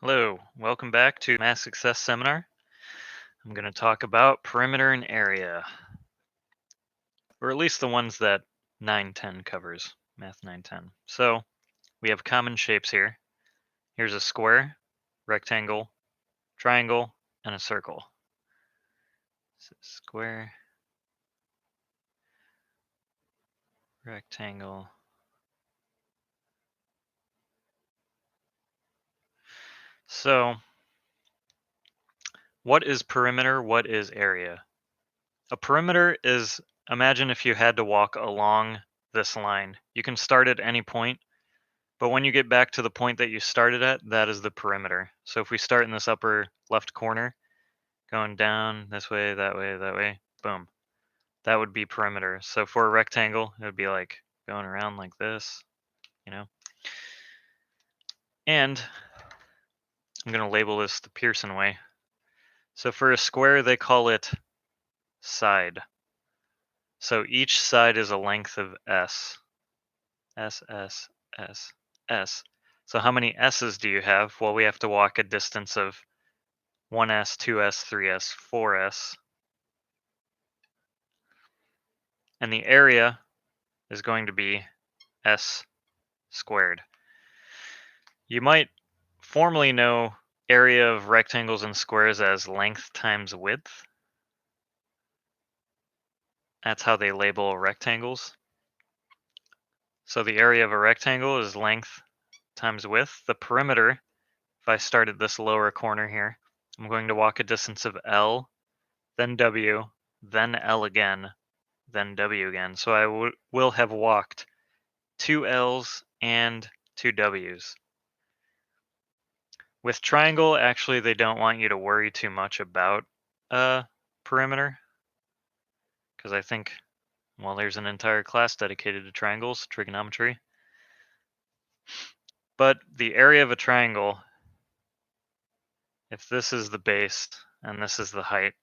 Hello, welcome back to Math Success Seminar. I'm going to talk about perimeter and area, or at least the ones that 910 covers, Math 910. So we have common shapes here. Here's a square, rectangle, triangle, and a circle. So square, rectangle. So what is perimeter? What is area? A perimeter is, imagine if you had to walk along this line. You can start at any point, but when you get back to the point that you started at, that is the perimeter. So if we start in this upper left corner, going down this way, that way, boom. That would be perimeter. So for a rectangle, it would be like going around like this, you know. And I'm going to label this the Pearson way. So for a square, they call it side. So each side is a length of S. S, S, S, S. So how many S's do you have? Well, we have to walk a distance of 1S, 2S, 3S, 4S. And the area is going to be S squared. You might formally know area of rectangles and squares as length times width. That's how they label rectangles. So the area of a rectangle is length times width. The perimeter, if I start at this lower corner here, I'm going to walk a distance of L, then W, then L again, then W again. So I will have walked 2 L's and 2 W's. With triangle, actually, they don't want you to worry too much about perimeter, because I think, well, there's an entire class dedicated to triangles, trigonometry. But the area of a triangle, if this is the base and this is the height,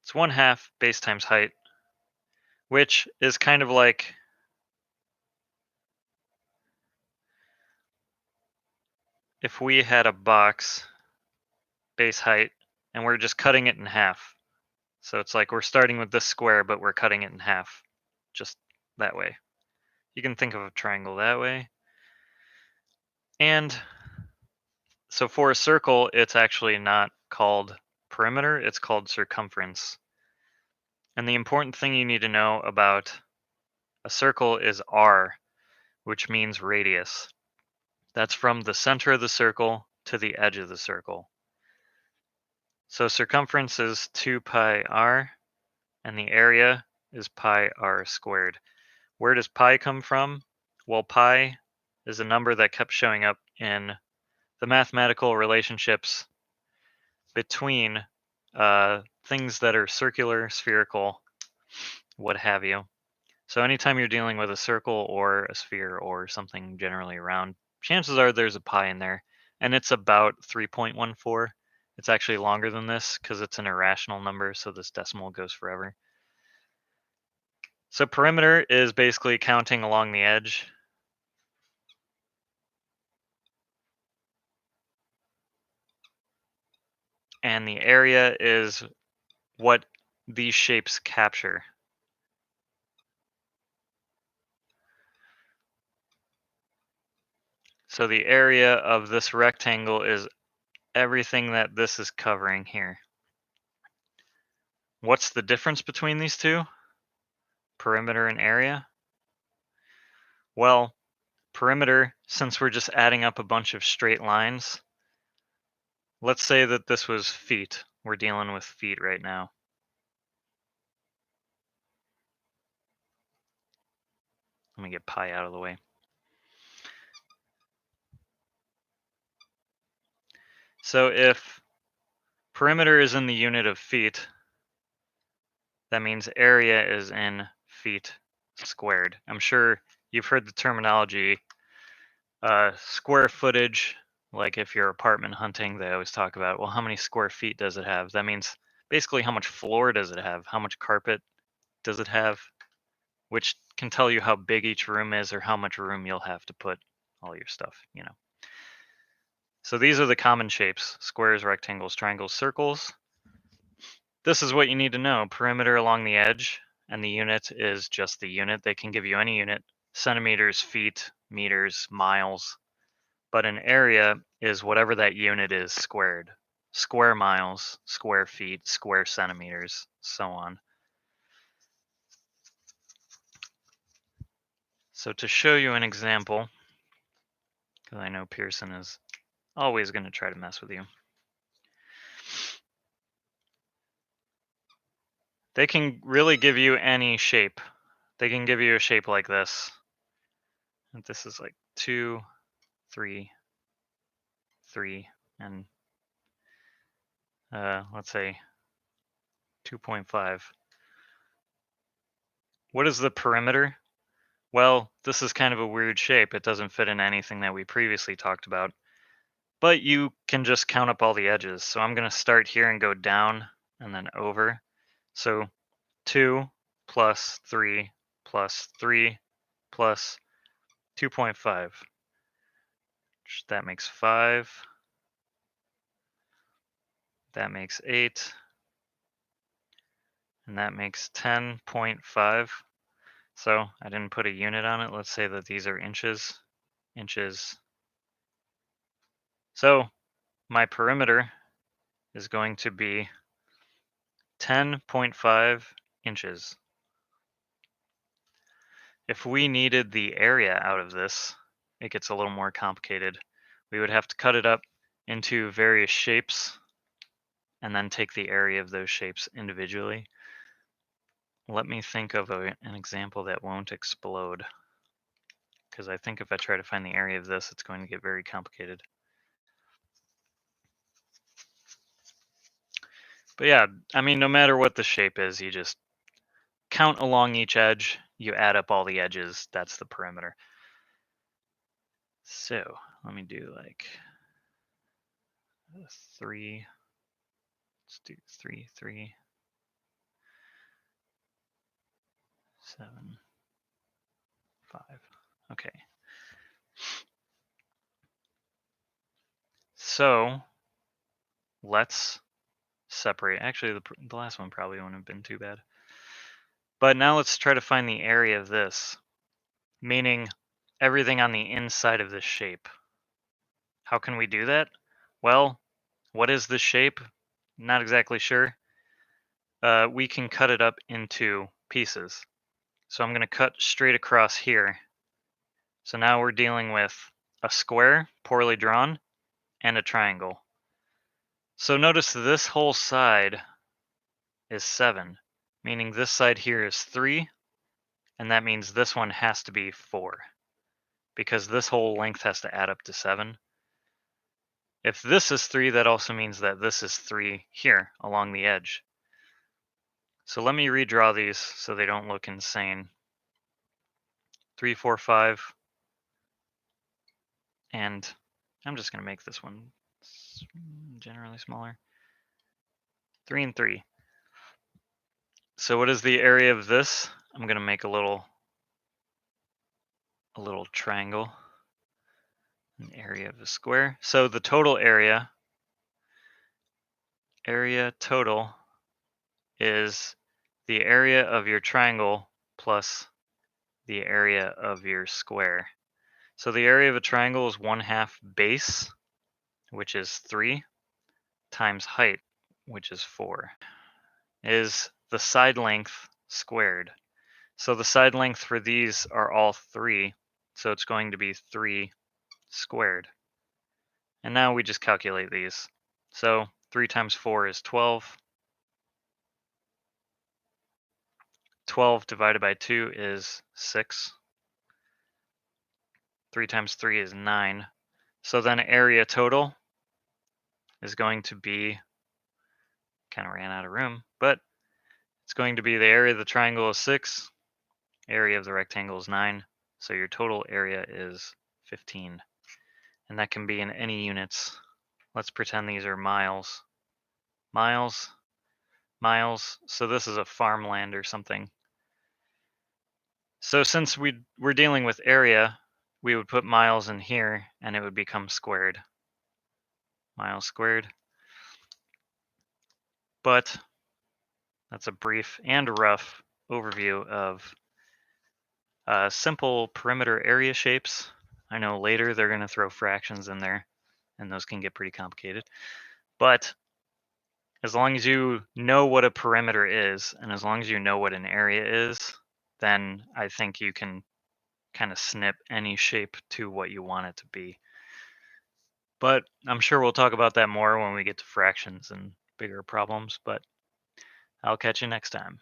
it's 1/2 base times height, which is kind of like if we had a box base height and we're just cutting it in half. So it's like we're starting with this square, but we're cutting it in half, just that way. You can think of a triangle that way. And so for a circle, it's actually not called perimeter, it's called circumference. And the important thing you need to know about a circle is R, which means radius. That's from the center of the circle to the edge of the circle. So circumference is 2 pi r, and the area is pi r squared. Where does pi come from? Well, pi is a number that kept showing up in the mathematical relationships between things that are circular, spherical, what have you. So anytime you're dealing with a circle or a sphere or something generally round, chances are there's a pi in there, and it's about 3.14. It's actually longer than this because it's an irrational number, so this decimal goes forever. So perimeter is basically counting along the edge. And the area is what these shapes capture. So the area of this rectangle is everything that this is covering here. What's the difference between these two? Perimeter and area? Well, perimeter, since we're just adding up a bunch of straight lines, let's say that this was feet. We're dealing with feet right now. Let me get pi out of the way. So if perimeter is in the unit of feet, that means area is in feet squared. I'm sure you've heard the terminology square footage. Like if you're apartment hunting, they always talk about, well, how many square feet does it have? That means basically how much floor does it have? How much carpet does it have? Which can tell you how big each room is or how much room you'll have to put all your stuff, you know. So these are the common shapes: squares, rectangles, triangles, circles. This is what you need to know: perimeter along the edge, and the unit is just the unit. They can give you any unit: centimeters, feet, meters, miles. But an area is whatever that unit is squared. Square miles, square feet, square centimeters, so on. So to show you an example, because I know Pearson is always going to try to mess with you. They can really give you any shape. They can give you a shape like this. And this is like 2, 3, 3, and let's say 2.5. What is the perimeter? Well, this is kind of a weird shape. It doesn't fit in anything that we previously talked about. But you can just count up all the edges. So I'm going to start here and go down and then over. So 2 plus 3 plus 3 plus 2.5. That makes 5. That makes 8. And that makes 10.5. So I didn't put a unit on it. Let's say that these are inches. Inches. So my perimeter is going to be 10.5 inches. If we needed the area out of this, it gets a little more complicated. We would have to cut it up into various shapes and then take the area of those shapes individually. Let me think of an example that won't explode, because I think if I try to find the area of this, it's going to get very complicated. But yeah, I mean, no matter what the shape is, you just count along each edge, you add up all the edges, that's the perimeter. So let me do like 3. Let's do 3, 3, 7, 5. Okay. So let's separate. Actually, the last one probably wouldn't have been too bad. But now let's try to find the area of this, meaning everything on the inside of this shape. How can we do that? Well, what is this shape? Not exactly sure. We can cut it up into pieces. So I'm going to cut straight across here. So now we're dealing with a square, poorly drawn, and a triangle. So notice this whole side is 7, meaning this side here is 3, and that means this one has to be 4, because this whole length has to add up to 7. If this is 3, that also means that this is 3 here along the edge. So let me redraw these so they don't look insane. 3, 4, 5, and I'm just going to make this one generally smaller. 3 and 3. So what is the area of this? I'm going to make a little triangle, an area of a square. So the total area total is the area of your triangle plus the area of your square. So the area of a triangle is 1/2 base, which is 3, times height, which is 4, is the side length squared. So the side length for these are all 3, so it's going to be 3 squared. And now we just calculate these. So 3 times 4 is 12. 12 divided by 2 is 6. 3 times 3 is 9. So then area total is going to be, kind of ran out of room, but it's going to be the area of the triangle is 6, area of the rectangle is 9, so your total area is 15. And that can be in any units. Let's pretend these are miles. Miles, miles, so this is a farmland or something. So since we're dealing with area, we would put miles in here and it would become squared. miles squared. But that's a brief and rough overview of simple perimeter area shapes. I know later they're going to throw fractions in there, and those can get pretty complicated. But as long as you know what a perimeter is, and as long as you know what an area is, then I think you can kind of snip any shape to what you want it to be. But I'm sure we'll talk about that more when we get to fractions and bigger problems, but I'll catch you next time.